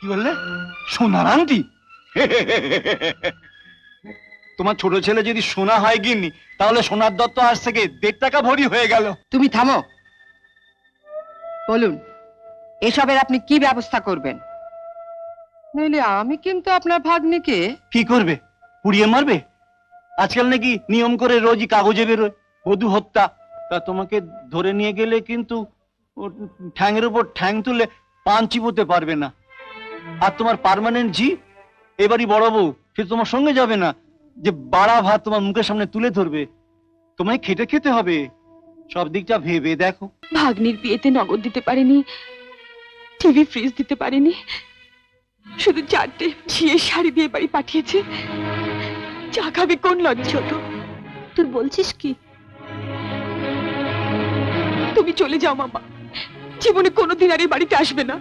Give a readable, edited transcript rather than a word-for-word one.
কি বললে? সোনার আংটি? তোমার ছোট ছেলে যদি সোনা হয় গিন্নি, তাহলে সোনার দত্ত আজ থেকে 1.5 টাকা ভরি হয়ে গেল। তুমি থামো। বলুন, এসবের আপনি কি ব্যবস্থা করবেন? নইলে আমি কিন্তু আপনার ভাগ্নিকে। কি করবে? পুড়িয়ে মারবে? আজকাল নাকি নিয়ম করে রোজই কাগজে বেরোয় বধূ হত্যা। তা তোমাকে ধরে নিয়ে গেলে কিন্তু ঠ্যাংয়ের উপর ঠ্যাং তুলে পান চিবোতে পারবে না। আর তোমার পার্মানেন্ট জি, এবারই বড় বউ, সে তোমার সঙ্গে যাবে না যে বাড়া ভাত তোমার মুখের সামনে তুলে ধরবে। তোমায় খেটে খেতে হবে। সব দিকটা ভেবে দেখো। ভাগ্নির বিয়েতে নগদ দিতে পারিনি, টিভি ফ্রিজ দিতে পারিনি, শুধু 4টে ঝিয়ের শাড়ি দিয়ে বাড়ি পাঠিয়েছে। চা খাবে কোন লজ্জা তো? তুই বলছিস কি? তুমি চলে যাও মামা, জীবনে কোনোদিন আর এই বাড়িতে আসবে না।